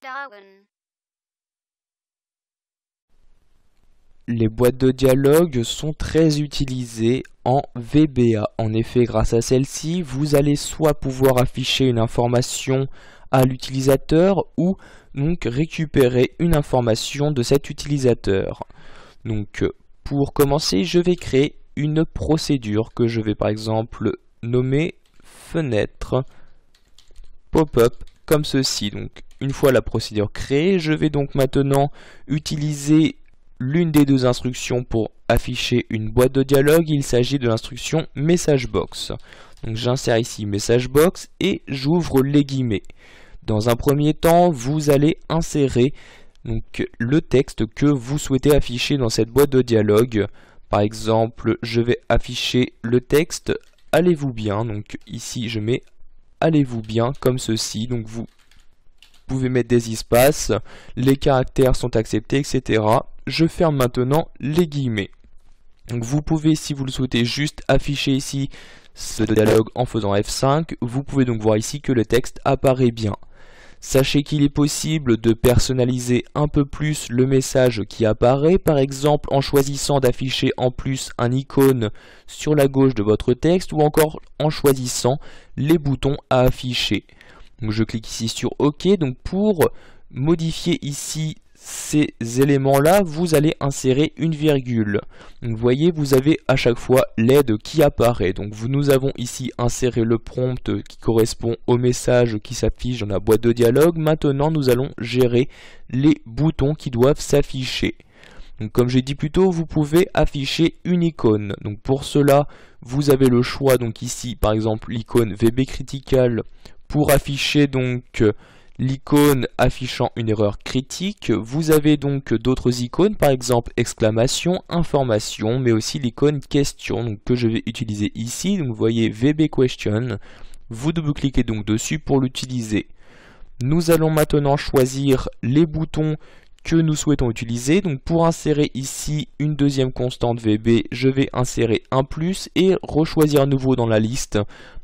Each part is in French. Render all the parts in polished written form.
Darwin. Les boîtes de dialogue sont très utilisées en VBA. En effet, grâce à celle-ci, vous allez soit pouvoir afficher une information à l'utilisateur ou donc récupérer une information de cet utilisateur. Donc pour commencer, je vais créer une procédure que je vais par exemple nommer fenêtre pop-up comme ceci. Donc une fois la procédure créée, je vais donc maintenant utiliser l'une des deux instructions pour afficher une boîte de dialogue. Il s'agit de l'instruction MessageBox. Donc j'insère ici MessageBox et j'ouvre les guillemets. Dans un premier temps, vous allez insérer donc le texte que vous souhaitez afficher dans cette boîte de dialogue. Par exemple, je vais afficher le texte allez-vous bien. Donc ici je mets allez-vous bien comme ceci. Donc vous pouvez mettre des espaces, les caractères sont acceptés, etc. Je ferme maintenant les guillemets. Donc vous pouvez, si vous le souhaitez, juste afficher ici ce dialogue en faisant F5. Vous pouvez donc voir ici que le texte apparaît bien. Sachez qu'il est possible de personnaliser un peu plus le message qui apparaît, par exemple en choisissant d'afficher en plus un icône sur la gauche de votre texte ou encore en choisissant les boutons à afficher. Donc je clique ici sur OK. Donc pour modifier ici ces éléments-là, vous allez insérer une virgule. Donc vous voyez, vous avez à chaque fois l'aide qui apparaît. Donc nous avons ici inséré le prompt qui correspond au message qui s'affiche dans la boîte de dialogue. Maintenant, nous allons gérer les boutons qui doivent s'afficher. Donc comme j'ai dit plus tôt, vous pouvez afficher une icône. Donc pour cela, vous avez le choix, donc ici par exemple l'icône VB Critical pour afficher donc l'icône affichant une erreur critique. Vous avez donc d'autres icônes, par exemple exclamation, information, mais aussi l'icône question donc, que je vais utiliser ici. Donc vous voyez VB Question. Vous double-cliquez donc dessus pour l'utiliser. Nous allons maintenant choisir les boutons que nous souhaitons utiliser. Donc pour insérer ici une deuxième constante VB, je vais insérer un plus et rechoisir à nouveau dans la liste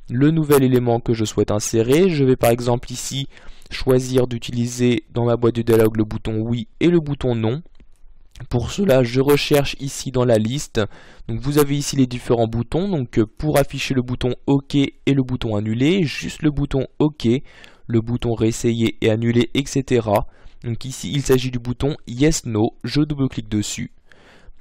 le nouvel élément que je souhaite insérer. Je vais par exemple ici choisir d'utiliser dans ma boîte de dialogue le bouton oui et le bouton non. Pour cela, je recherche ici dans la liste. Donc vous avez ici les différents boutons. Donc pour afficher le bouton OK et le bouton annuler, juste le bouton OK, le bouton réessayer et annuler, etc. Donc ici, il s'agit du bouton Yes No. Je double-clique dessus.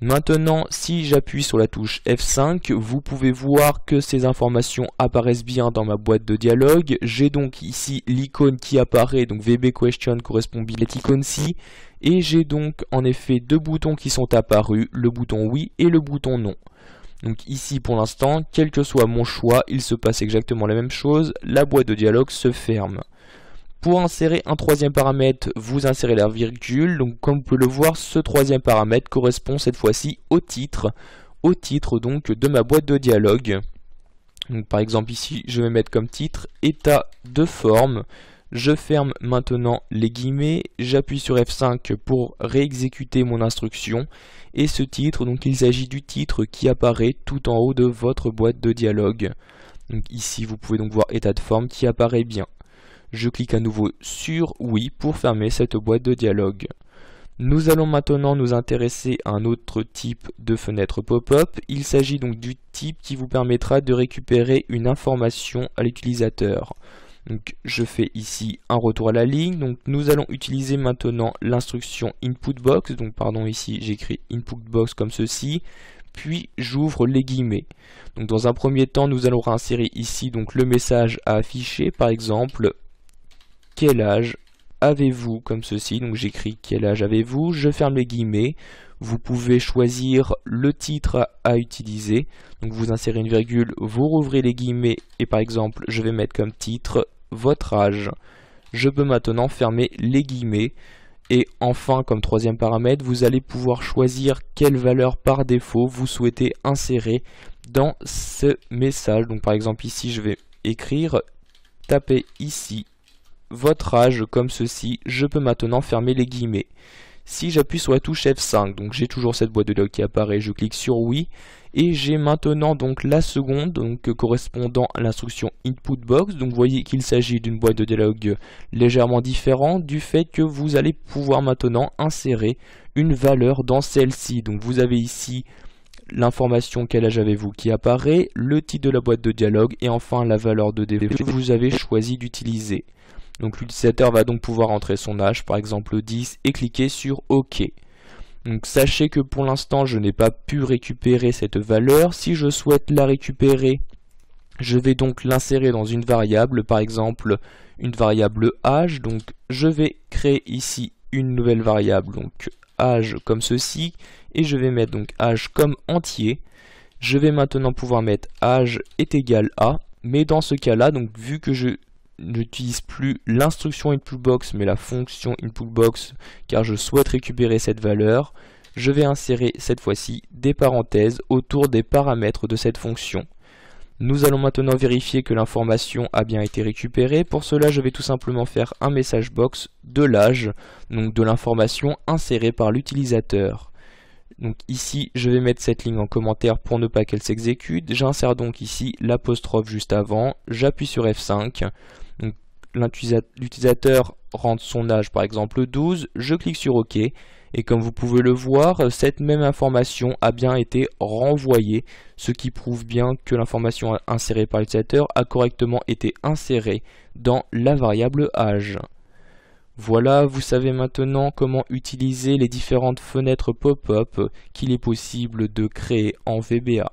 Maintenant, si j'appuie sur la touche F5, vous pouvez voir que ces informations apparaissent bien dans ma boîte de dialogue. J'ai donc ici l'icône qui apparaît, donc VB Question correspond bien à cette icône-ci. Et j'ai donc en effet deux boutons qui sont apparus, le bouton oui et le bouton non. Donc ici pour l'instant, quel que soit mon choix, il se passe exactement la même chose, la boîte de dialogue se ferme. Pour insérer un troisième paramètre, vous insérez la virgule. Donc comme vous pouvez le voir, ce troisième paramètre correspond cette fois-ci au titre donc de ma boîte de dialogue. Donc par exemple ici, je vais mettre comme titre état de forme. Je ferme maintenant les guillemets, j'appuie sur F5 pour réexécuter mon instruction. Et ce titre, donc il s'agit du titre qui apparaît tout en haut de votre boîte de dialogue. Donc ici, vous pouvez donc voir état de forme qui apparaît bien. Je clique à nouveau sur oui pour fermer cette boîte de dialogue. Nous allons maintenant nous intéresser à un autre type de fenêtre pop-up. Il s'agit donc du type qui vous permettra de récupérer une information à l'utilisateur. Donc je fais ici un retour à la ligne. Donc nous allons utiliser maintenant l'instruction inputBox. Donc pardon, ici j'écris inputBox comme ceci. Puis j'ouvre les guillemets. Donc dans un premier temps, nous allons réinsérer ici donc le message à afficher, par exemple quel âge avez-vous comme ceci. Donc j'écris quel âge avez-vous, je ferme les guillemets. Vous pouvez choisir le titre à utiliser. Donc vous insérez une virgule, vous rouvrez les guillemets et par exemple je vais mettre comme titre votre âge. Je peux maintenant fermer les guillemets. Et enfin, comme troisième paramètre, vous allez pouvoir choisir quelle valeur par défaut vous souhaitez insérer dans ce message. Donc par exemple ici je vais écrire, taper ici votre âge comme ceci. Je peux maintenant fermer les guillemets. si j'appuie sur la touche F5. Donc j'ai toujours cette boîte de dialogue qui apparaît, je clique sur oui, et j'ai maintenant donc la seconde, donc correspondant à l'instruction input box. Donc vous voyez qu'il s'agit d'une boîte de dialogue légèrement différente du fait que vous allez pouvoir maintenant insérer une valeur dans celle-ci. Donc vous avez ici l'information quel âge avez-vous qui apparaît, le titre de la boîte de dialogue et enfin la valeur de DV que vous avez choisi d'utiliser. Donc l'utilisateur va donc pouvoir entrer son âge, par exemple 10, et cliquer sur OK. Donc sachez que pour l'instant je n'ai pas pu récupérer cette valeur. Si je souhaite la récupérer, je vais donc l'insérer dans une variable, par exemple une variable âge. Donc je vais créer ici une nouvelle variable, donc âge comme ceci, et je vais mettre donc âge comme entier. Je vais maintenant pouvoir mettre âge est égal à, mais dans ce cas là, donc vu que je n'utilise plus l'instruction inputBox mais la fonction inputBox car je souhaite récupérer cette valeur, je vais insérer cette fois-ci des parenthèses autour des paramètres de cette fonction. Nous allons maintenant vérifier que l'information a bien été récupérée. Pour cela, je vais tout simplement faire un message box de l'âge, donc de l'information insérée par l'utilisateur. Donc ici, je vais mettre cette ligne en commentaire pour ne pas qu'elle s'exécute. J'insère donc ici l'apostrophe juste avant, j'appuie sur F5. Donc l'utilisateur rentre son âge par exemple 12, je clique sur OK. Et comme vous pouvez le voir, cette même information a bien été renvoyée, ce qui prouve bien que l'information insérée par l'utilisateur a correctement été insérée dans la variable âge. Voilà, vous savez maintenant comment utiliser les différentes fenêtres pop-up qu'il est possible de créer en VBA.